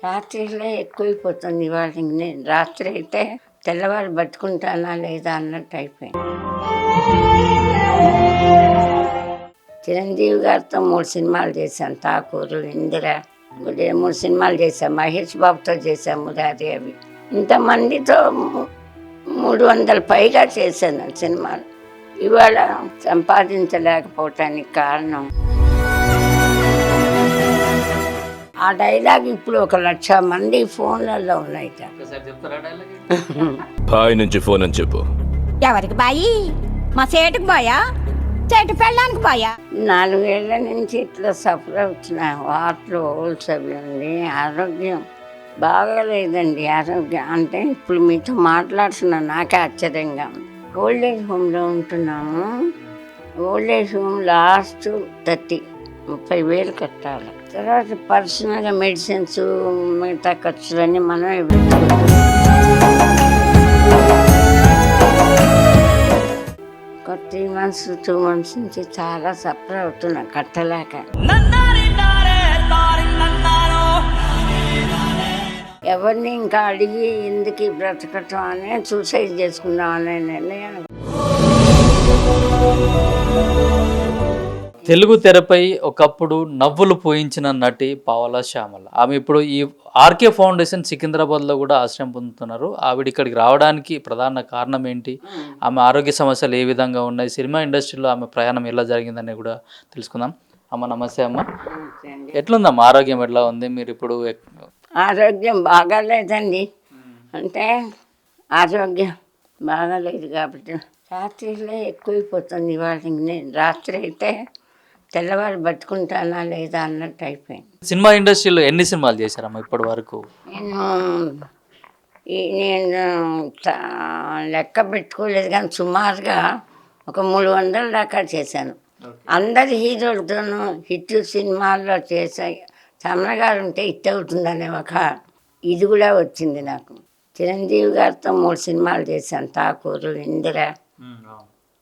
రాత్రిలో ఎక్కువైపోతుంది ఇవాళ. నేను రాత్రి అయితే తెల్లవారు బతుకుంటానా లేదా అన్నట్టు అయిపోయింది. చిరంజీవి గారితో 3 సినిమాలు చేశాను. ఠాకూరు, ఇందిర, 3 సినిమాలు చేశాను. మహేష్ బాబుతో చేశాను మురారి. అవి ఇంతమందితో 300 పైగా చేశాను సినిమాలు. ఇవాళ సంపాదించలేకపోవటానికి కారణం ఆ డైలాగ్ ఇప్పుడు 1,00,000 మంది ఫోన్లలో ఉన్నాయి. బాయ్ నుంచి ఫోన్ అని చెప్పు. ఎవరికి బాయి? మా సేటుకు బాయా? చెట్టు పెళ్ళడానికి బాయా? 4 ఏళ్ల నుంచి ఇట్లా సఫర్ అవుతున్న వాటిలో హోల్స్ అవి ఉంది. ఆరోగ్యం బాగాలేదండి. ఆరోగ్యం అంటే ఇప్పుడు మీతో మాట్లాడుతున్నా నాకే ఆశ్చర్యంగా ఉంది. ఓల్డేజ్ హోమ్లో ఉంటున్నాము. ఓల్డేజ్ హోమ్ లాస్ట్ 30,000 కట్టాలి. తర్వాత పర్సనల్గా మెడిసిన్స్, మిగతా ఖర్చులన్నీ మనమే పెట్టుకుంటాం. ఒక 3 months 2 months నుంచి చాలా సఫర్ అవుతున్నా కట్టలేక. ఎవరిని ఇంకా అడిగి ఎందుకు బ్రతకటం అని సూసైడ్ చేసుకుందాం అనే నిర్ణయం. తెలుగు తెరపై ఒకప్పుడు నవ్వులు పోయించిన నటి పావలా శ్యామల. ఆమె ఇప్పుడు ఈ ఆర్కే ఫౌండేషన్ సికింద్రాబాద్లో కూడా ఆశ్రయం పొందుతున్నారు. ఆవిడ ఇక్కడికి రావడానికి ప్రధాన కారణం ఏంటి, ఆమె ఆరోగ్య సమస్యలు ఏ విధంగా ఉన్నాయి, సినిమా ఇండస్ట్రీలో ఆమె ప్రయాణం ఎలా జరిగిందని కూడా తెలుసుకుందాం. అమ్మ నమస్తే. అమ్మ ఎట్లుందమ్మా, ఆరోగ్యం ఎట్లా ఉంది? మీరు ఇప్పుడు ఆరోగ్యం బాగాలేదండి. అంటే ఆరోగ్యం బాగాలేదు కాబట్టి రాత్రిలో ఎక్కువైపోతుంది ఇవాళ. నేను రాత్రి అయితే తెల్లవారు బతుకుంటానా లేదా అన్నట్టు అయిపోయింది. సినిమా ఇండస్ట్రీలో ఎన్ని సినిమాలు చేశారమ్మా ఇప్పటి వరకు? నేను లెక్క పెట్టుకోలేదు కానీ సుమారుగా ఒక 300 దాకా చేశాను. అందరి హీరోలతోనూ హిట్ సినిమాల్లో చేశాయి. శ్యామల గారు ఉంటే హిట్ అవుతుందనే ఒక ఇది కూడా వచ్చింది నాకు. చిరంజీవి గారితో 3 సినిమాలు చేశాను. ఠాకూరు, ఇందిర,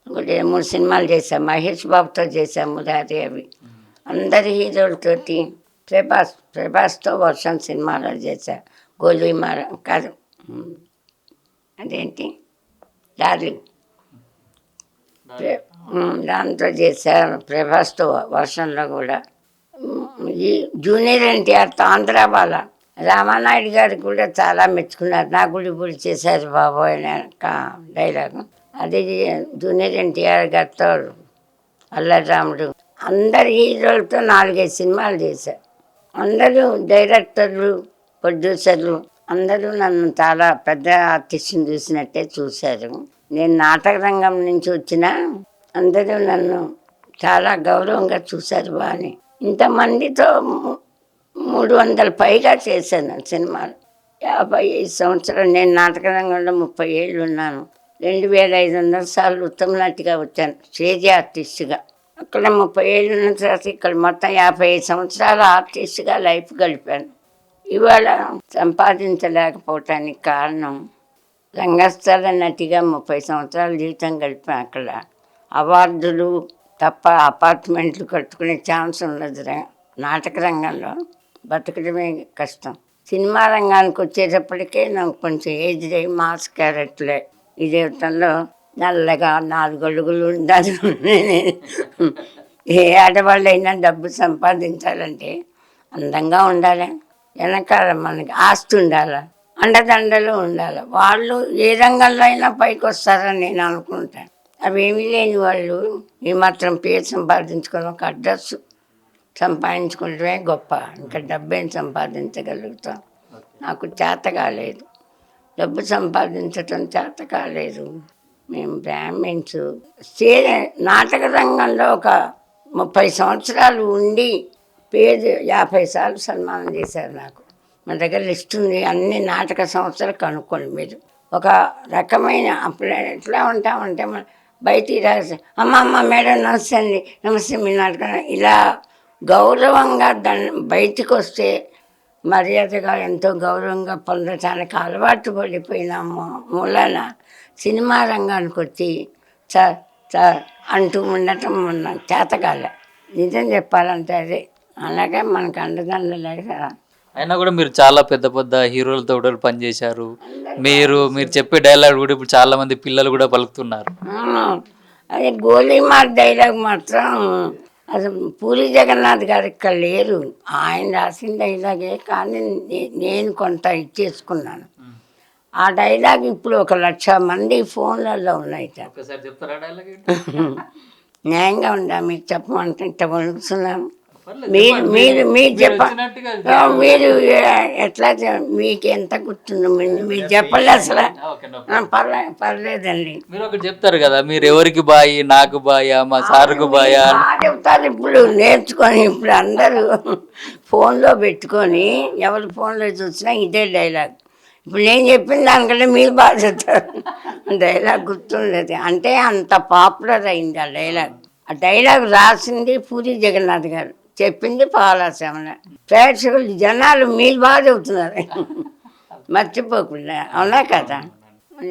3 సినిమాలు చేశాను. మహేష్ బాబుతో చేశాను మురారి. అవి అందరి హీరోలతోటి. ప్రభాస్తో వర్షం సినిమాలో చేశా. గోలీమార కాదు, అదేంటి డార్లింగ్, దాంతో చేశాను. ప్రభాస్తో వర్షంలో కూడా. ఈ జూనియర్ ఎన్టీఆర్తో ఆంధ్రాబాల రామానాయుడు గారు కూడా చాలా మెచ్చుకున్నారు. నా గుడి గుడి చేశారు బాబోయ్ డైలాగు. అది జూనియర్ ఎన్టీఆర్ గారితో అల్లరి రాముడు. అందరి హీరోలతో 4-5 సినిమాలు చేశారు. అందరూ డైరెక్టర్లు, ప్రొడ్యూసర్లు అందరూ నన్ను చాలా పెద్ద ఆర్టిస్ట్ని చూసినట్టే చూశారు. నేను నాటక రంగం నుంచి వచ్చిన అందరూ నన్ను చాలా గౌరవంగా చూశారు. బాగా ఇంతమందితో 300 పైగా చేశాను సినిమాలు. 55 సంవత్సరాలు నేను నాటక రంగంలో 30 ఏళ్ళు ఉన్నాను. 2500 సార్లు ఉత్తమ నటిగా వచ్చాను, స్టేజ్ ఆర్టిస్ట్గా. అక్కడ 30 ఏళ్ళు ఉన్న తర్వాత ఇక్కడ మొత్తం 55 సంవత్సరాల ఆర్టిస్ట్గా లైఫ్ గడిపాను. ఇవాళ సంపాదించలేకపోవటానికి కారణం రంగస్థల నటిగా 30 సంవత్సరాల జీవితం గడిపాను. అక్కడ అవార్డులు తప్ప అపార్ట్మెంట్లు కట్టుకునే ఛాన్స్ ఉన్నది. నాటక రంగంలో బతకడమే కష్టం. సినిమా రంగానికి వచ్చేటప్పటికే నాకు కొంచెం ఏజ్ అయ్యి మాస్ క్యారెక్టర్లే. ఈ జీవితంలో నల్లగా 4 అడుగులు ఉండాలి. ఏ ఆడవాళ్ళైనా డబ్బు సంపాదించాలంటే అందంగా ఉండాలి, వెనకాల మనకి ఆస్తి ఉండాలి, అండదండలు ఉండాలి. వాళ్ళు ఏ రంగంలో అయినా పైకి వస్తారని నేను అనుకుంటాను. అవేమీ లేని వాళ్ళు ఈ మాత్రం పేరు సంపాదించుకొని ఒక అడ్రస్ సంపాదించుకుంటమే గొప్ప. ఇంకా డబ్బేం సంపాదించగలుగుతాం. నాకు చేత కాలేదు, డబ్బు సంపాదించటం చేత కాలేదు. మేము బ్రాహ్మిన్స్. నాటక రంగంలో ఒక 30 సంవత్సరాలు ఉండి పేరు 50 సార్లు సన్మానం చేశారు నాకు. మన దగ్గర లిస్ట్ ఉంది, అన్ని నాటక సంస్థలు కనుక్కోండి మీరు. ఒక రకమైన అప్పుడు ఎట్లా ఉంటామంటే మన బయటికి రాసి అమ్మ మేడం నమస్తే అండి, నమస్తే మీ నాటకం ఇలా గౌరవంగా బయటికి వస్తే మర్యాదగా ఎంతో గౌరవంగా పొందటానికి అలవాటు పడిపోయిన మూలన సినిమా రంగానికి వచ్చి సార్ అంటూ ఉండటం నాకు చేతకాలే. నిజం చెప్పాలంటే అదే. అలాగే మనకు అండదండ లేక అయినా కూడా మీరు చాలా పెద్ద పెద్ద హీరోలతో కూడా పనిచేశారు. మీరు చెప్పే డైలాగ్ కూడా ఇప్పుడు చాలా మంది పిల్లలు కూడా పలుకుతున్నారు. అదే గోలీమార్ డైలాగ్ మాత్రం అసలు పూరి జగన్నాథ్ గారు ఇక్కడ లేరు. ఆయన రాసిన డైలాగే, కానీ నేను కొంత ఇచ్చేసుకున్నాను. ఆ డైలాగ్ ఇప్పుడు 1,00,000 మంది ఫోన్లలో ఉన్నాయి. ఒకసారి చెప్తారా డైలాగ్? న్యాయంగా ఉందా మీకు చెప్పమంటే ఇంత వణుకుతున్నాను. మీరు చెప్ప మీరు ఎట్లా మీకు ఎంత గుర్తుందో మీరు చెప్పండి అసలు. పర్లేదండి. మీరు ఒకటి చెప్తారు కదా, మీరు ఎవరికి బాయి, నాకు బాయా, మా సారుకు బాయా చెప్తారు. ఇప్పుడు నేర్చుకొని ఇప్పుడు అందరూ ఫోన్లో పెట్టుకొని ఎవరి ఫోన్లో చూసినా ఇదే డైలాగ్. ఇప్పుడు నేను చెప్పిన దానికంటే మీరు బాగా చెప్తారు. డైలాగ్ గుర్తుండదు అంటే అంత పాపులర్ అయింది ఆ డైలాగ్. ఆ డైలాగ్ రాసింది పూరి జగన్నాథ్ గారు, చెప్పింది పావలా శ్యామల. ప్రేక్షకులు జనాలు మీరు బాగా చెబుతున్నారు, మర్చిపోకుండా. అవునా కదా?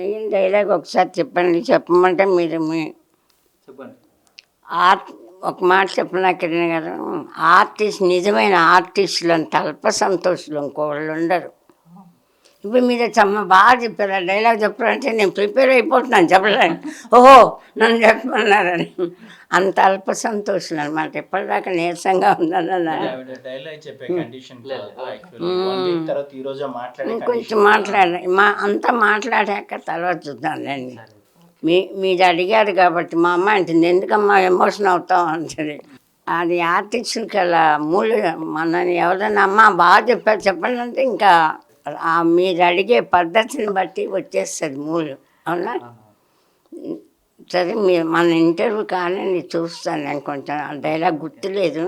ఏం డైలాగ్ ఒకసారి చెప్పండి. చెప్పమంటే మీరు చెప్పండి. ఒక మాట చెప్పిన కిరణ్ గారు, ఆర్టిస్ట్, నిజమైన ఆర్టిస్టులు అంత అల్ప సంతోషులు ఇంకోళ్ళు ఉండరు. ఇప్పుడు మీరు బాగా చెప్పారు. ఆ డైలాగ్ చెప్పారంటే నేను ప్రిపేర్ అయిపోతున్నాను చెప్పలేను. ఓహో నన్ను చెప్పమన్నారని. అంత అల్ప సంతోషం అనమాట. ఎప్పటిదాకా నీరసంగా ఉందన్న ఇంకొంచెం మాట్లాడాలి. అంతా మాట్లాడాక తర్వాత చూద్దాంలేండి. మీరు అడిగారు కాబట్టి మా అమ్మాయి అంటుంది, ఎందుకమ్మా ఎమోషన్ అవుతావు అంటుంది. అది ఆర్టిస్టులకి అలా మనని ఎవరైనా అమ్మ బాగా చెప్పారు చెప్పండి అంటే ఇంకా మీరు అడిగే పద్ధతిని బట్టి వచ్చేస్తుంది మూలు. అవునా? సరే, మీరు మన ఇంటర్వ్యూ కానీ నేను చూస్తాను. నేను కొంచెం ఆ డైలాగ్ గుర్తులేదు,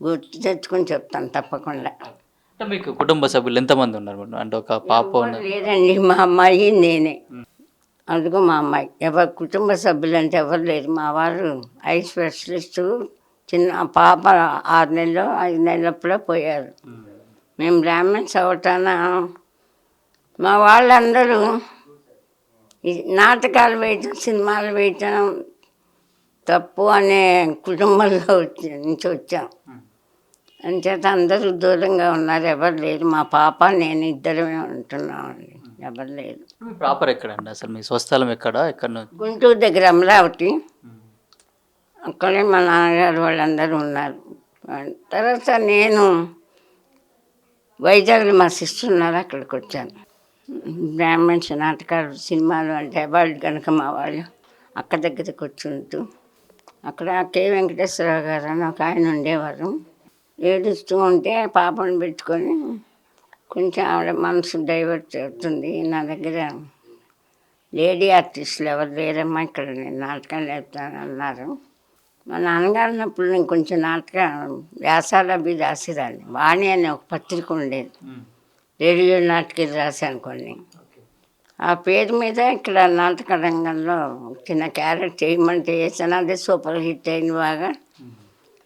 గుర్తు తెచ్చుకొని చెప్తాను తప్పకుండా. మీకు కుటుంబ సభ్యులు ఎంతమంది ఉన్నారు? అంటే ఒక పాప లేదండి, మా అమ్మాయి నేనే. అందుకో మా అమ్మాయి. ఎవరు కుటుంబ సభ్యులు అంటే ఎవరు లేరు. మా వారు ఐ స్పెషలిస్టు. చిన్న పాప 6 నెలలు 5 నెలలప్పుడే పోయారు. మేము బ్రాహ్మణ్స్ అవటాన మా వాళ్ళందరూ నాటకాలు వేయటం, సినిమాలు వేయటం తప్పు అనే కుటుంబంలో నుంచి వచ్చాం. అంచేత అందరూ దూరంగా ఉన్నారు, ఎవరు లేరు. మా పాప నేను ఇద్దరమే ఉంటున్నామండి, ఎవరు లేరు. ప్రాపర్ ఎక్కడండి అసలు? మీ స్వస్థలం ఎక్కడ? గుంటూరు దగ్గర అమరావతి. అక్కడే మా నాన్నగారు వాళ్ళందరూ ఉన్నారు. తర్వాత నేను వైజాగ్లో మా సిస్టర్ ఉన్నారు, అక్కడికి వచ్చాను. బ్రాహ్మణ్స్ నాటకాలు, సినిమాలు అంటే వాళ్ళు కనుక మా వాళ్ళు అక్క దగ్గరికి వచ్చి ఉంటూ, అక్కడ కె వెంకటేశ్వరరావు గారు అని ఒక ఆయన ఉండేవారు. ఏడుస్తూ ఉంటే పాపను పెట్టుకొని కొంచెం ఆవిడ మనసు డైవర్ట్ అవుతుంది. నా దగ్గర లేడీ ఆర్టిస్టులు ఎవరు లేరమ్మా, ఇక్కడ నేను నాటకాలు వేస్తాను అన్నారు. మా నాన్నగారు ఉన్నప్పుడు నేను కొంచెం వ్యాసాలు అవి రాసేదాన్ని. వాణి అనే ఒక పత్రిక ఉండేది, రేడియో నాటకాలు రాశాను కొన్ని. ఆ పేరు మీద ఇక్కడ నాటక రంగంలో చిన్న క్యారెక్టర్ చేయమంటే వేసాను. అదే సూపర్ హిట్ అయింది బాగా.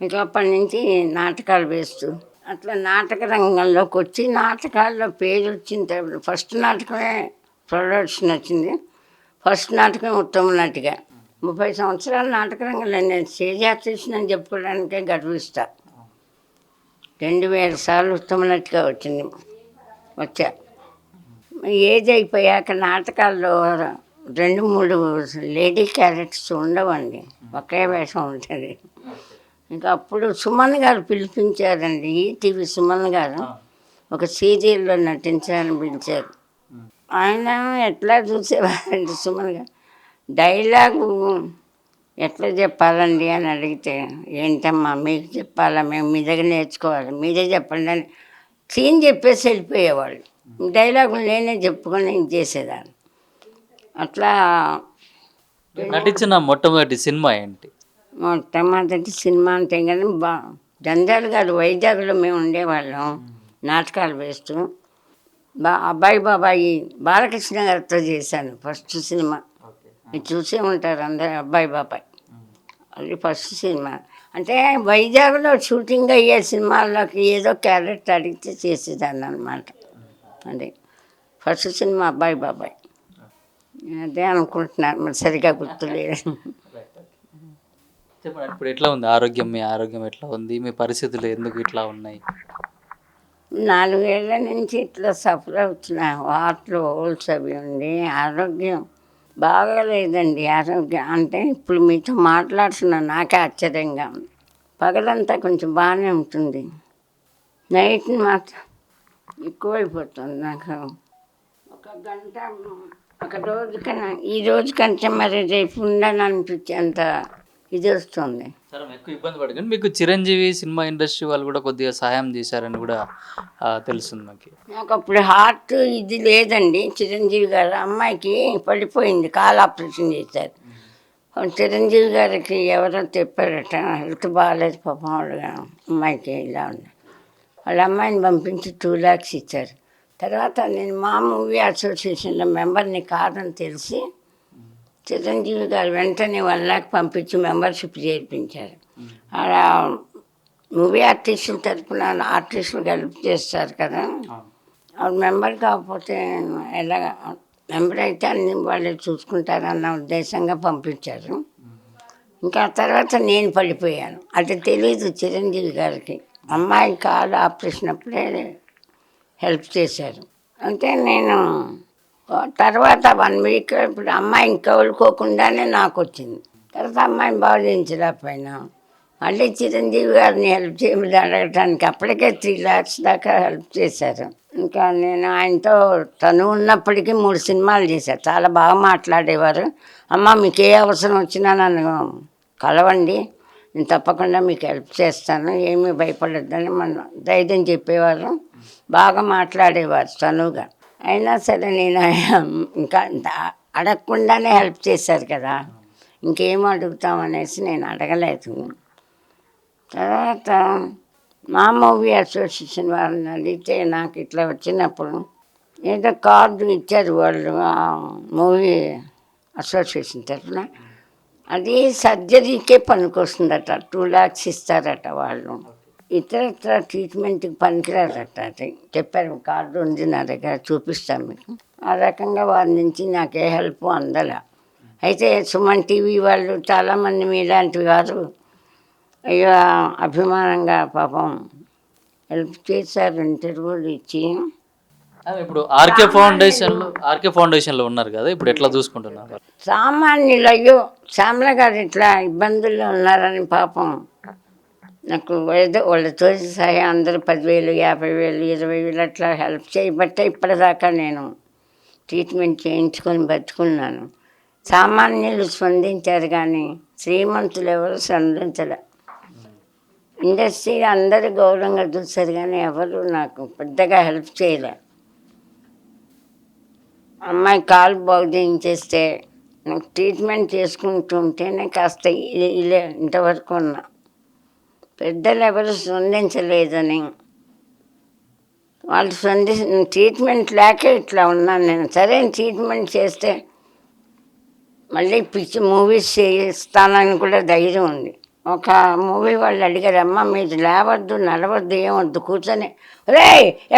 ఇంకా అప్పటి నుంచి నాటకాలు వేస్తూ అట్లా నాటక రంగంలోకి వచ్చి నాటకాల్లో పేరు వచ్చిన తర్వాత ఫస్ట్ నాటకమే ప్రొడక్షన్ వచ్చింది. ఫస్ట్ నాటకమే ఉత్తమ నటిగా. 30 సంవత్సరాల నాటక రంగంలో నేను స్టేజ్ ఆర్టిస్ట్ అని చెప్పుకోవడానికే గర్విస్తా. 2000 సార్లు ఉత్తమ నటిగా వచ్చా. ఏజ్ అయిపోయాక నాటకాల్లో 2-3 లేడీ క్యారెక్టర్స్ ఉండవండి, ఒకే వేషం ఉంటుంది. ఇంకా అప్పుడు సుమన్ గారు పిలిపించారండి, ఈటీవీ సుమన్ గారు ఒక సీరియల్లో నటించాలని పిలిచారు. ఆయన ఎట్లా చూసేవారండి సుమన్ గారు, డైలాగు ఎట్లా చెప్పాలండి అని అడిగితే, ఏంటమ్మా మీకు చెప్పాలా, మేము మీ దగ్గర నేర్చుకోవాలి, మీరే చెప్పండి అని సీన్ చెప్పేసి వెళ్ళిపోయేవాళ్ళు. డైలాగులు నేనే చెప్పుకొని చేసేదాన్ని. అట్లా నటించిన మొట్టమొదటి సినిమా ఏంటి? మొట్టమొదటి సినిమా అంటే కానీ జంజాల్ గారు వైజాగ్లో మేము ఉండేవాళ్ళం నాటకాలు వేస్తూ. అబ్బాయి బాబాయి బాలకృష్ణ గారితో చేశాను ఫస్ట్ సినిమా. మీరు చూసే ఉంటారు అందరూ, అబ్బాయి బాబాయ్. అది ఫస్ట్ సినిమా. అంటే వైజాగ్లో షూటింగ్ అయ్యే సినిమాల్లోకి ఏదో క్యారెక్టర్ అడిగితే చేసేదాన్ని అనమాట. అదే ఫస్ట్ సినిమా అబ్బాయి బాబాయ్. అదే అనుకుంటున్నాను, మరి సరిగా గుర్తులేదు. చెప్పండి, ఇప్పుడు ఎట్లా ఉంది ఆరోగ్యం? మీ ఆరోగ్యం ఎట్లా ఉంది? మీ పరిస్థితులు ఎందుకు ఇట్లా ఉన్నాయి? 4 ఏళ్ళ నుంచి ఇట్లా సఫర్ అవుతున్నా. వాటిలో హోల్స్ అవి ఉండి ఆరోగ్యం బాగాలేదండి. ఆరోగ్యం అంటే ఇప్పుడు మీతో మాట్లాడుతున్నా నాకే ఆశ్చర్యంగా ఉంది. పగలంతా కొంచెం బాగానే ఉంటుంది, నైట్ మాత్రం ఎక్కువైపోతుంది నాకు. ఒక గంట ఒక రోజు కన్నా ఈ రోజు కంటే మరి రేపు ఉండని అనిపించేంత ఇది వస్తుంది. సరే ఎక్కువ ఇబ్బంది పడకండి. మీకు చిరంజీవి సినిమా ఇండస్ట్రీ వాళ్ళు కూడా కొద్దిగా సహాయం చేశారని కూడా తెలుస్తుంది నాకు. నాకు అప్పుడు హార్ట్ ఇది లేదండి. చిరంజీవి గారు అమ్మాయికి పడిపోయింది, కాలు ఆపరేషన్ చేశారు. చిరంజీవి గారికి ఎవరో చెప్పారట, హెల్త్ బాగాలేదు పాపం వాళ్ళ అమ్మాయికి ఇలా ఉంది. వాళ్ళ అమ్మాయిని పంపించి 2 lakhs ఇచ్చారు. తర్వాత నేను మా మూవీ అసోసియేషన్లో మెంబర్ని కాదని తెలిసి చిరంజీవి గారు వెంటనే 1 lakh పంపించి మెంబర్షిప్ చేర్పించారు. అలా మూవీ ఆర్టిస్టుల తరఫున ఆర్టిస్టులు హెల్ప్ చేస్తారు కదా, ఆవిడ మెంబర్ కాకపోతే ఎలా, మెంబర్ అయితే అన్ని వాళ్ళు చూసుకుంటారన్న ఉద్దేశంగా పంపించారు. ఇంకా తర్వాత నేను పడిపోయాను, అది తెలీదు చిరంజీవి గారికి. అమ్మాయి కాలు ఆపరేషన్ అప్పుడే హెల్ప్ చేశారు. అంటే నేను తర్వాత 1 week ఇప్పుడు అమ్మాయి కోలుకోకుండానే నాకు వచ్చింది. తర్వాత అమ్మాయిని బాగు చేయించలేకపోయినా మళ్ళీ చిరంజీవి గారిని హెల్ప్ చేయమని అడగటానికి అప్పటికే 3 lakhs దాకా హెల్ప్ చేశారు. ఇంకా నేను ఆయనతో తను ఉన్నప్పటికీ 3 సినిమాలు చేశారు. చాలా బాగా మాట్లాడేవారు. అమ్మ మీకు ఏ అవసరం వచ్చినా నన్ను కలవండి, నేను తప్పకుండా మీకు హెల్ప్ చేస్తాను, ఏమీ భయపడొద్దని మన ధైర్యం చెప్పేవారు. బాగా మాట్లాడేవారు చనువుగా. అయినా సరే నేను ఇంకా అడగకుండానే హెల్ప్ చేశారు కదా, ఇంకేం అడుగుతామనేసి నేను అడగలేదు. తర్వాత మా మూవీ అసోసియేషన్ వాళ్ళని అడిగితే నాకు ఇట్లా వచ్చినప్పుడు ఏదో కార్డు ఇచ్చారు వాళ్ళు మూవీ అసోసియేషన్ తరఫున. అది సర్జరీకే పనికొస్తుందట, 2 lakhs ఇస్తారట వాళ్ళు. ఇతరత్ర ట్రీట్మెంట్కి పనికిరారట. అది చెప్పారు, కార్డు ఉంది నా దగ్గర, చూపిస్తాను మీకు. ఆ రకంగా వారి నుంచి నాకు ఏ హెల్ప్ అందల. అయితే సుమన్ టీవీ వాళ్ళు చాలామంది మీలాంటి వారు అయ్యో అభిమానంగా పాపం హెల్ప్ చేశారు, ఇంటర్వ్యూలు ఇచ్చి. ఇప్పుడు ఆర్కే ఫౌండేషన్లో ఉన్నారు కదా, ఇప్పుడు ఎట్లా చూసుకుంటున్నారు? సామాన్యులు అయ్యో శ్యామల గారు ఇట్లా ఇబ్బందుల్లో ఉన్నారని పాపం నాకు ఏదో వాళ్ళ తోచి సహాయం అందరూ 10,000, 50,000, 20,000 అట్లా హెల్ప్ చేయబట్టే ఇప్పటిదాకా నేను ట్రీట్మెంట్ చేయించుకొని బతుకున్నాను. సామాన్యులు స్పందించారు కానీ శ్రీమంతులు ఎవరు స్పందించలే. ఇండస్ట్రీ అందరూ గౌరవంగా చూస్తారు కానీ ఎవరు నాకు పెద్దగా హెల్ప్ చేయలే. అమ్మాయి కాలు బాగు చేయించేస్తే నాకు ట్రీట్మెంట్ చేసుకుంటుంటేనే కాస్త ఇలా ఇంతవరకు ఉన్నా. పెద్దలు ఎవరు స్పందించలేదని, వాళ్ళు ట్రీట్మెంట్ లేకే ఇట్లా ఉన్నాను నేను. సరే ట్రీట్మెంట్ చేస్తే మళ్ళీ పిచ్చి మూవీస్ చేస్తానని కూడా ధైర్యం ఉంది. ఒక మూవీ వాళ్ళు అడిగారు, అమ్మ మీరు లేవద్దు నడవద్దు ఏమొద్దు కూర్చొని, రే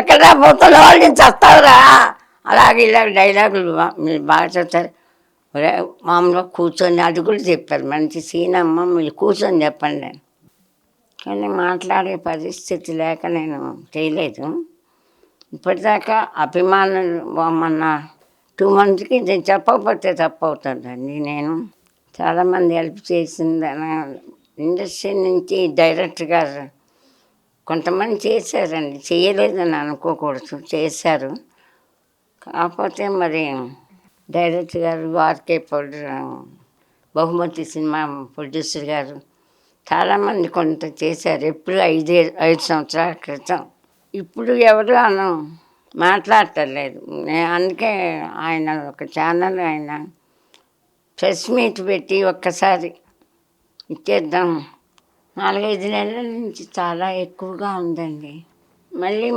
ఎక్కడ పోతున్న వాళ్ళు చస్తావురా, అలాగే ఇలా డైలాగులు మీరు బాగా చెప్తారు. మామూలుగా కూర్చొని అది కూడా చెప్పారు, మంచి సీన్ అమ్మ మీరు కూర్చొని చెప్పండి. కానీ మాట్లాడే పరిస్థితి లేక నేను చేయలేదు. ఇప్పటిదాకా అభిమానులు మొన్న 2 monthsకి నేను చెప్పకపోతే తప్పు అవుతుందండి. నేను చాలామంది హెల్ప్ చేసింది ఇండస్ట్రీ నుంచి డైరెక్టర్ గారు కొంతమంది చేశారండి, చేయలేదని అనుకోకూడదు, చేశారు. కాకపోతే మరి డైరెక్టర్ గారు ఆర్కే బహుమతి సినిమా ప్రొడ్యూసర్ గారు చాలామంది కొంత చేశారు. ఎప్పుడు 5 సంవత్సరాల క్రితం. ఇప్పుడు ఎవరు మాట్లాడటలేదు. అందుకే ఆయన ఒక ఛానల్ ఆయన ప్రెస్ మీట్ పెట్టి ఒక్కసారి ఇచ్చేద్దాం. 4-5 నెలల నుంచి చాలా ఎక్కువగా ఉందండి. మళ్ళీ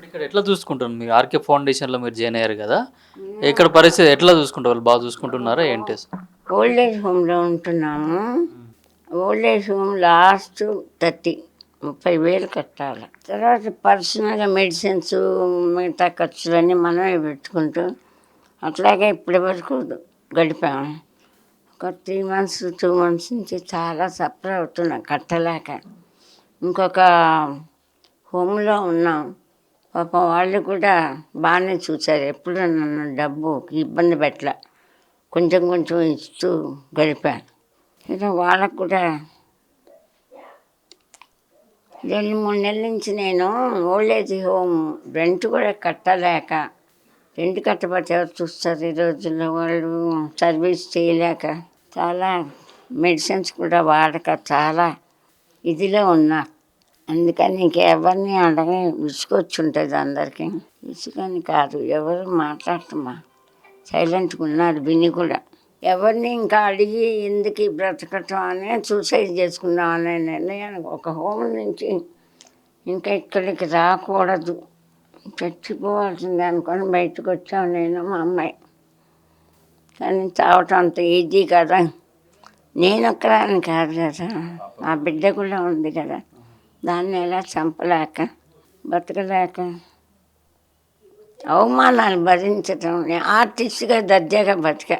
ఇక్కడ ఎట్లా చూసుకుంటారు మీరు? ఆర్కే ఫౌండేషన్లో మీరు జాయిన్ అయ్యారు కదా, ఇక్కడ పరిస్థితి ఎట్లా చూసుకుంటారు? బాగా చూసుకుంటున్నారా ఏంటి? ఓల్డ్ ఏజ్ హోమ్లో ఉంటున్నాము. ఓల్డ్ ఏజ్ హోమ్ లాస్ట్ 30,000 కట్టాలి. తర్వాత పర్సనల్గా మెడిసిన్స్ మిగతా ఖర్చులన్నీ మనమే పెట్టుకుంటూ అట్లాగే ఇప్పటి వరకు గడిపాము. ఒక 3 months 2 months నుంచి చాలా సఫర్ అవుతున్నాం కట్టలేక. ఇంకొక హోమ్లో ఉన్నాం. పాపం వాళ్ళు కూడా బాగానే చూశారు, ఎప్పుడు నన్ను డబ్బు ఇబ్బంది పెట్టలే, కొంచెం కొంచెం ఇస్తూ గడిపాను. ఏదో వాళ్ళకు కూడా 2-3 నెలల నుంచి నేను ఓల్డేజ్ హోమ్ రెంట్ కూడా కట్టలేక, రెంట్ కట్టబట్టి ఎవరు చూస్తారు ఈ రోజుల్లో, వాళ్ళు సర్వీస్ చేయలేక, చాలా మెడిసిన్స్ కూడా వాడక చాలా ఇదిలో ఉన్నా. అందుకని ఇంకెవరిని అడగ విసుకొచ్చి ఉంటుంది అందరికీ. విసుగని కాదు, ఎవరు మాట్లాడటమా, సైలెంట్గా ఉన్నారు విని కూడా. ఎవరిని ఇంకా అడిగి ఎందుకు ఈ బ్రతకటం అని సూసైడ్ చేసుకుందాం అనే నిర్ణయానికి, ఒక హోమ్ నుంచి ఇంకా ఇక్కడికి రాకూడదు, చచ్చిపోవాల్సిందే అనుకొని బయటకు వచ్చాము నేను మా అమ్మాయి. కానీ చావటం అంత ఈజీ కదా, నేను ఒక్కదాన్ని కాదు కదా, ఆ బిడ్డ కూడా ఉంది కదా, దాన్ని ఎలా చంపలేక బతకలేక అవమానాలు భరించటం. నేను ఆర్టిస్ట్గా దర్జాగా బతికా.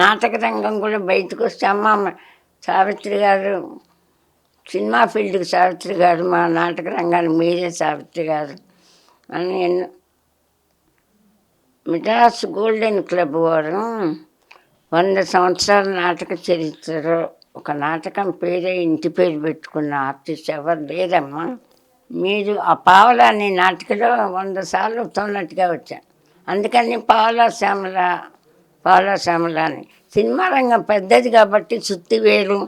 నాటక రంగం కూడా బయటకు వస్తే అమ్మ సావిత్రి గారు, సినిమా ఫీల్డ్కి సావిత్రి గారు, మా నాటక రంగానికి మీరే సావిత్రి గారు అని ఎన్నో. మెడ్రాస్ గోల్డెన్ క్లబ్ వారు 100 సంవత్సరాల నాటక చరిత్రలో ఒక నాటకం పేరే ఇంటి పేరు పెట్టుకున్న ఆర్టిస్ట్ ఎవరు లేదమ్మా. మీరు ఆ పావలాన్ని నాటకలో 100 సార్లు తోనట్టుగా వచ్చాను. అందుకని పావలా శ్యామల అని. సినిమా రంగం పెద్దది కాబట్టి సుత్తివేలు,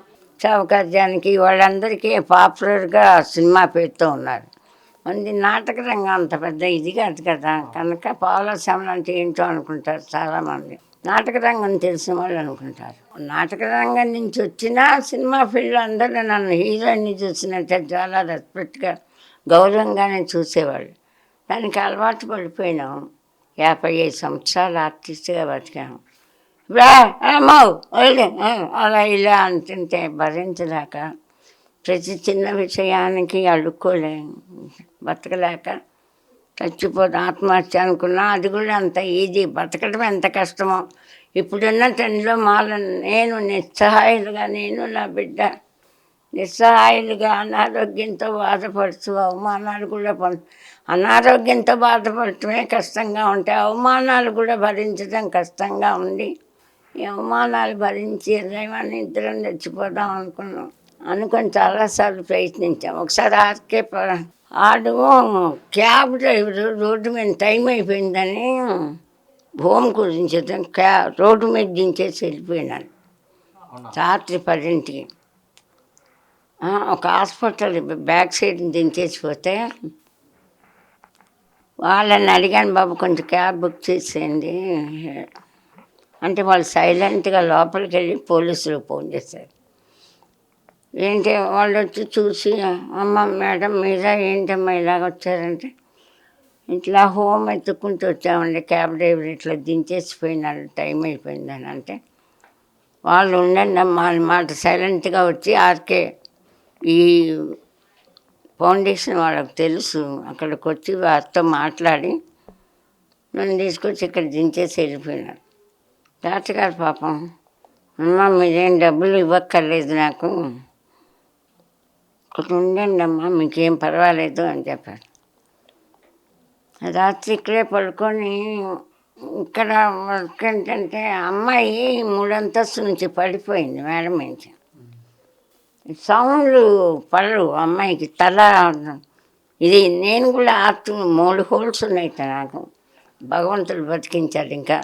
చౌకర్యానికి వాళ్ళందరికీ పాపులర్గా సినిమా పేరుతో ఉన్నారు. మంది నాటక రంగం అంత పెద్ద ఇది కాదు కదా, కనుక పావలా శ్యామల అంటే ఏంటో అనుకుంటారు చాలామంది. నాటక రంగం తెలిసిన వాళ్ళు అనుకుంటారు. నాటక రంగం నుంచి వచ్చిన సినిమా ఫీల్డ్లో అందరూ నన్ను హీరోయిన్ని చూసినట్టే చాలా రెస్పెక్ట్గా, గౌరవంగానే చూసేవాళ్ళు. దానికి అలవాటు పడిపోయినాం. 55 సంవత్సరాలు ఆర్టిస్ట్గా బతికాము. అలా ఇలా అంటుంటే భరించలేక, ప్రతి చిన్న విషయానికి అడుక్కోలేము, బతకలేక చచ్చిపోతే ఆత్మహత్య అనుకున్నా. అది కూడా అంత ఈజీ, బతకడం ఎంత కష్టమో. ఇప్పుడున్న టెన్లో నేను నిస్సహాయులుగా, నేను నా బిడ్డ నిస్సహాయులుగా అనారోగ్యంతో బాధపడుతూ, అవమానాలు కూడా అనారోగ్యంతో బాధపడటమే కష్టంగా ఉంటాయి, అవమానాలు కూడా భరించడం కష్టంగా ఉంది. ఈ అవమానాలు భరించి ఏమైనా ఇద్దరం చచ్చిపోదాం అనుకొని చాలాసార్లు ప్రయత్నించాం. ఒకసారి ఆడు క్యాబ్ డ్రైవరు రోడ్డు మీద టైం అయిపోయిందని హోమ్ గురించి రోడ్డు మీద దించేసి వెళ్ళిపోయినాడు రాత్రి 10ంటికి. ఒక హాస్పిటల్ బ్యాక్ సైడ్ దించేసిపోతే వాళ్ళని అడిగాను, బాబు కొంచెం క్యాబ్ బుక్ చేసేయండి అంటే వాళ్ళు సైలెంట్గా లోపలికి వెళ్ళి పోలీసులకు ఫోన్ చేశారు. ఏంటి వాళ్ళు వచ్చి చూసి, అమ్మ మేడం మీరా, ఏంటమ్మా ఇలాగ వచ్చారంటే, ఇట్లా హోమ్ ఎత్తుక్కుంటూ వచ్చామండి, క్యాబ్ డ్రైవర్ ఇట్లా దించేసిపోయినాడు, టైం అయిపోయిందని అంటే, వాళ్ళు ఉండండి అమ్మా మాట సైలెంట్గా వచ్చి ఆర్కే ఈ ఫౌండేషన్ వాళ్ళకి తెలుసు, అక్కడికి వచ్చి వారితో మాట్లాడి నన్ను తీసుకొచ్చి ఇక్కడ దించేసి వెళ్ళిపోయినాడు. డాక్టర్ గారు పాపం, అమ్మ మీరేం డబ్బులు ఇవ్వక్కర్లేదు, నాకు ఇక్కడ ఉండండి అమ్మా, మీకేం పర్వాలేదు అని చెప్పారు. రాత్రి ఇక్కడే పడుకొని, ఇక్కడ వర్క్ ఏంటంటే అమ్మాయి 3 అంతస్తు నుంచి పడిపోయింది మేడం నుంచి. సౌండ్లు పడరు అమ్మాయికి, తల ఇది. నేను కూడా 3 హోల్స్ ఉన్నాయి నాకు, భగవంతుడు బతికించాడు. ఇంకా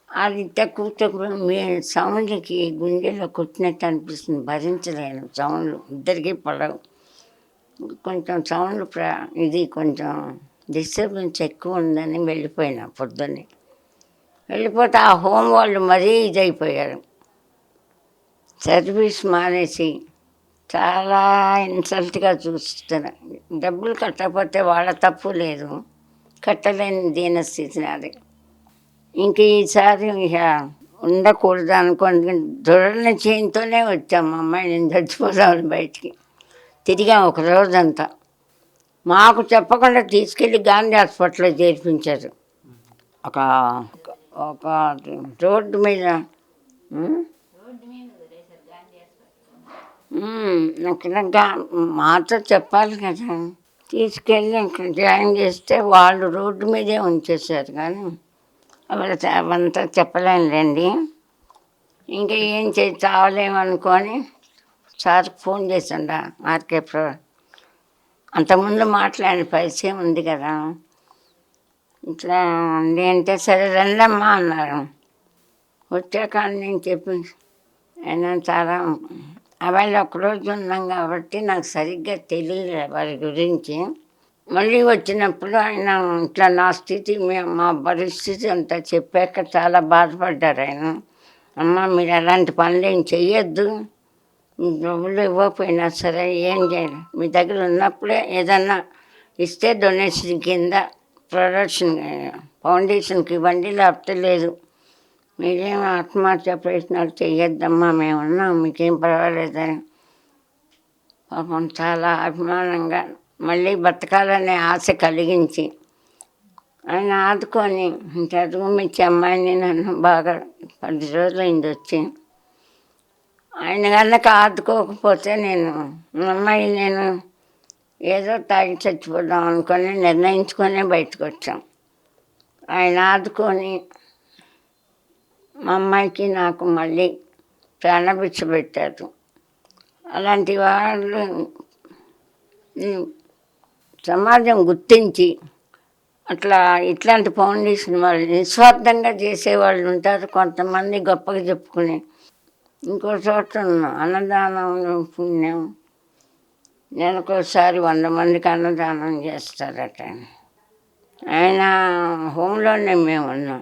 అది తక్కువ మీ సౌండ్కి గుండెలో కొట్టినట్టు అనిపిస్తుంది, భరించలేను సౌండ్లు, ఇద్దరికీ పడవు. కొంచెం సౌండ్ ఇది కొంచెం డిస్టర్బెన్స్ ఎక్కువ ఉందని వెళ్ళిపోయినా. పొద్దున్నే వెళ్ళిపోతే ఆ హోమ్ వాళ్ళు మరీ ఇదైపోయారు, సర్వీస్ మానేసి చాలా ఇన్సల్ట్గా చూస్తున్నారు. డబ్బులు కట్టకపోతే వాళ్ళ తప్పు లేదు, కట్టలేని దీనస్థితి నాది. ఇంక ఈసారి ఇక ఉండకూడదు అనుకోని దృఢ చేయంతోనే వచ్చాము. అమ్మాయి నేను చచ్చిపోదామని బయటికి తిరిగాం ఒక రోజంతా. మాకు చెప్పకుండా తీసుకెళ్ళి గాంధీ హాస్పిటల్లో చేర్పించారు. ఒక రోడ్డు మీద మాతో చెప్పాలి కదా, తీసుకెళ్ళి ఇక్కడ జాయిన్ చేస్తే వాళ్ళు రోడ్డు మీదే ఉంచేసారు. కానీ అవంతా చెప్పలేనులేండి. ఇంకా ఏం చావలేమనుకొని సార్కి ఫోన్ చేసిండ ఆర్కే ప్రో. అంతకుముందు మాట్లాడిన పరిచయం ఉంది కదా, ఇట్లా ఉంది అంటే సరే రండమ్మా అన్నారు. వచ్చాక నేను చెప్పి అయినా చాలా అవాళ్ళు ఒకరోజు ఉన్నాం కాబట్టి నాకు సరిగ్గా తెలియదు వారి గురించి. మళ్ళీ వచ్చినప్పుడు ఆయన ఇట్లా నా స్థితి మా పరిస్థితి అంతా చెప్పాక చాలా బాధపడ్డారు ఆయన. అమ్మ మీరు అలాంటి పనులు ఏం చెయ్యొద్దు, డబ్బులు ఇవ్వకపోయినా సరే ఏం చేయాలి, మీ దగ్గర ఉన్నప్పుడే ఏదన్నా ఇస్తే డొనేషన్ కింద ప్రొడక్షన్ ఫౌండేషన్కి ఇవ్వండి, లేకపోతే లేదు. మీరేం ఆత్మహత్య ప్రయత్నాలు చెయ్యొద్దమ్మా, మేము ఉన్నాం, మీకేం పర్వాలేదని పాపం చాలా అభిమానంగా మళ్ళీ బతకాలనే ఆశ కలిగించి ఆయన ఆదుకొని చదువు మించి అమ్మాయిని నన్ను బాగా 10 రోజులైంది వచ్చి. ఆయన కనుక ఆదుకోకపోతే నేను అమ్మాయి నేను ఏదో తాగి చచ్చిపోదాం అనుకొని నిర్ణయించుకొని బయటకు వచ్చాం. ఆయన ఆదుకొని మా అమ్మాయికి నాకు మళ్ళీ ప్రాణభిక్ష పెట్టారు. అలాంటి వాళ్ళు సమాజం గుర్తించి ఇట్లాంటి ఫౌండేషన్ వాళ్ళు నిస్వార్థంగా చేసేవాళ్ళు ఉంటారు. కొంతమంది గొప్పగా చెప్పుకుని ఇంకో చోట అన్నదానం పుణ్యం నెలకోసారి 100 మందికి అన్నదానం చేస్తారట. ఆయన హోంలోనే మేము ఉన్నాం.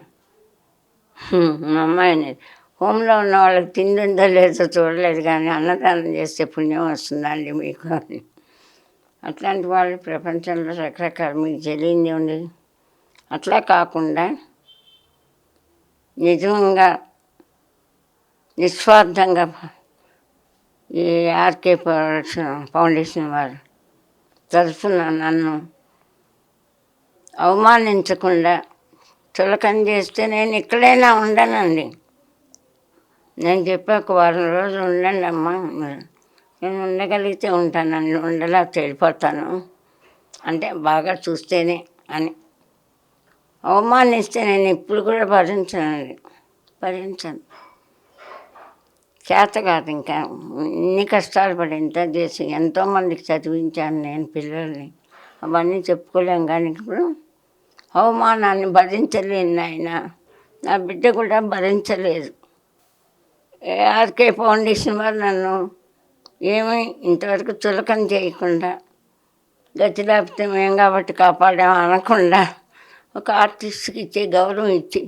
మా అమ్మాయిని హోంలో ఉన్న వాళ్ళకి తిండి ఉందో లేదో చూడలేదు, కానీ అన్నదానం చేస్తే పుణ్యం వస్తుందండి మీకు అని. అట్లాంటి వాళ్ళు ప్రపంచంలో రకరకాల మీకు తెలియంది ఉంది. అట్లా కాకుండా నిజంగా నిస్వార్థంగా ఈ ఆర్కే ఫౌండేషన్ వారు తరఫున నన్ను అవమానించకుండా చులకన చేస్తే నేను ఎక్కడైనా ఉండనండి. నేను చెప్పాక 1 వారం రోజులు ఉండండి అమ్మా, నేను ఉండగలిగితే ఉంటానండి, ఉండలేకపోతే వెళ్ళిపోతాను అంటే బాగా చూస్తేనే అని. అవమానిస్తే నేను ఇప్పుడు కూడా భరించను. చేత కాదు. ఇంకా ఇన్ని కష్టాలు పడి ఇంత చేసి ఎంతోమందికి చదివించాను నేను పిల్లల్ని, అవన్నీ చెప్పుకోలేం. కానీ ఇప్పుడు అవమానాన్ని భరించలేను. ఆయన నా బిడ్డ కూడా భరించలేదు. ఆర్కే ఫౌండేషన్ వారు నన్ను ఏమీ ఇంతవరకు చులకన చేయకుండా, గతి లేకపోతే మేము కాబట్టి కాపాడాము అనకుండా, ఒక ఆర్టిస్ట్కి ఇచ్చే గౌరవం ఇచ్చి,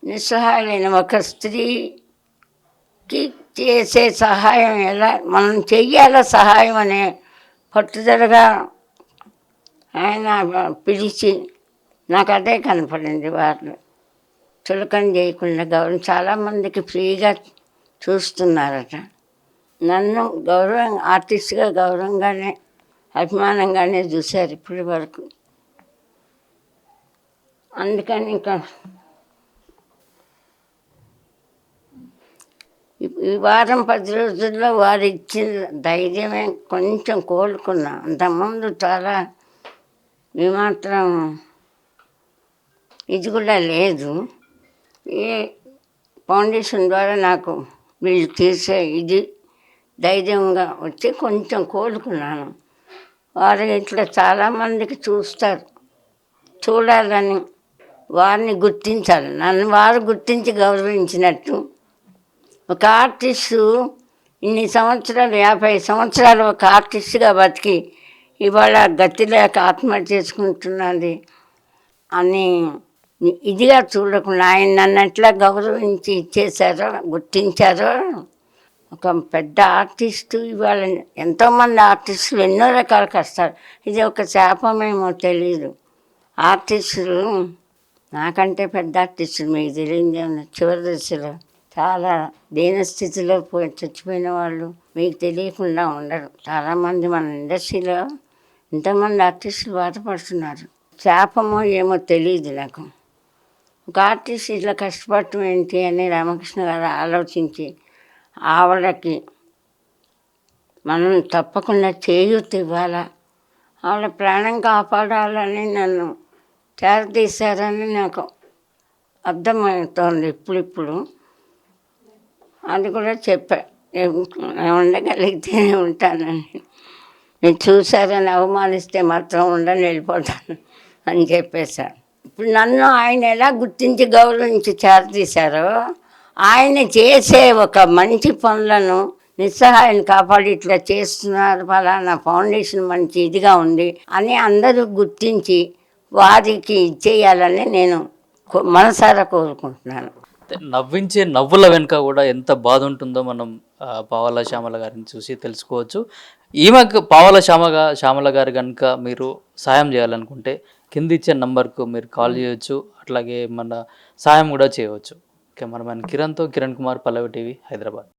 నిస్సహాయులైన ఒక స్త్రీకి చేసే సహాయం ఎలా మనం చెయ్యాలో సహాయం అనే పట్టుదలగా ఆయన పిలిచి నాకు అదే కనపడింది. వారిలో చులకన చేయకుండా గౌరవం. చాలామందికి ఫ్రీగా చూస్తున్నారట. నన్ను ఆర్టిస్ట్గా గౌరవంగానే అభిమానంగానే చూశారు ఇప్పటి వరకు. అందుకని ఇంకా ఈ వారం 10 రోజుల్లో వారు ఇచ్చిన ధైర్యమే కొంచెం కోలుకున్నా. అంతకుముందు చాలా ఏమాత్రం ఇది కూడా లేదు. ఈ ఫౌండేషన్ ద్వారా నాకు వీళ్ళు తీసే ఇది ధైర్యంగా వచ్చి కొంచెం కోలుకున్నాను. వారు ఇట్లా చాలామందికి చూడాలని, వారిని గుర్తించాలి. నన్ను వారు గుర్తించి గౌరవించినట్టు ఒక ఆర్టిస్టు ఇన్ని సంవత్సరాలు 50 సంవత్సరాలు ఒక ఆర్టిస్ట్గా బతికి ఇవాళ గతి లేక ఆత్మహత్య చేసుకుంటున్నది అని ఇదిగా చూడకుండా ఆయన నన్ను ఎట్లా గౌరవించి ఇచ్చేశారో, గుర్తించారో. ఒక పెద్ద ఆర్టిస్టు ఇవాళ ఎంతోమంది ఆర్టిస్టులు ఎన్నో రకాల కష్టాలు. ఇది ఒక శాపమేమో తెలీదు. ఆర్టిస్టులు నాకంటే పెద్ద ఆర్టిస్టులు మీకు తెలియదు, చివరి దశలో చాలా దీనస్థితిలో చచ్చిపోయిన వాళ్ళు మీకు తెలియకుండా ఉండరు. చాలామంది మన ఇండస్ట్రీలో ఎంతోమంది ఆర్టిస్టులు బాధపడుతున్నారు. శాపమో ఏమో తెలియదు నాకు. ఒక ఆర్టిస్ట్ ఇట్లా కష్టపడటం ఏంటి అని రామకృష్ణ గారు ఆలోచించి ఆవిడకి మనం తప్పకుండా చేయూత ఇవ్వాలా, వాళ్ళ ప్రాణం కాపాడాలని నన్ను చేరదీశారని నాకు అర్థమవుతోంది ఇప్పుడిప్పుడు. అది కూడా చెప్పా, ఉండగలిగితే ఉంటానని. మీరు చూసారని అవమానిస్తే మాత్రం ఉండని వెళ్ళిపోతాను అని చెప్పేశారు. ఇప్పుడు నన్ను ఆయన ఎలా గుర్తించి గౌరవించి చేరదీశారో, ఆయన చేసే ఒక మంచి పనులను నిస్సహాయాన్ని కాపాడి ఇట్లా చేస్తున్నారు, ఫలానా ఫౌండేషన్ మంచి ఇదిగా ఉంది అని అందరూ గుర్తించి వారికి ఇచ్చేయాలని నేను మనసారా కోరుకుంటున్నాను. నవ్వించే నవ్వుల వెనుక కూడా ఎంత బాధ ఉంటుందో మనం పావల శ్యామల గారిని చూసి తెలుసుకోవచ్చు. ఈమెకు పావల శ్యామల గారు కనుక మీరు సాయం చేయాలనుకుంటే కింద ఇచ్చే నంబర్కు మీరు కాల్ చేయొచ్చు, అట్లాగే మన సాయం కూడా చేయవచ్చు. కెమెరామెన్ కిరణ్తో కిరణ్ కుమార్, పల్లవి టీవీ, హైదరాబాద్.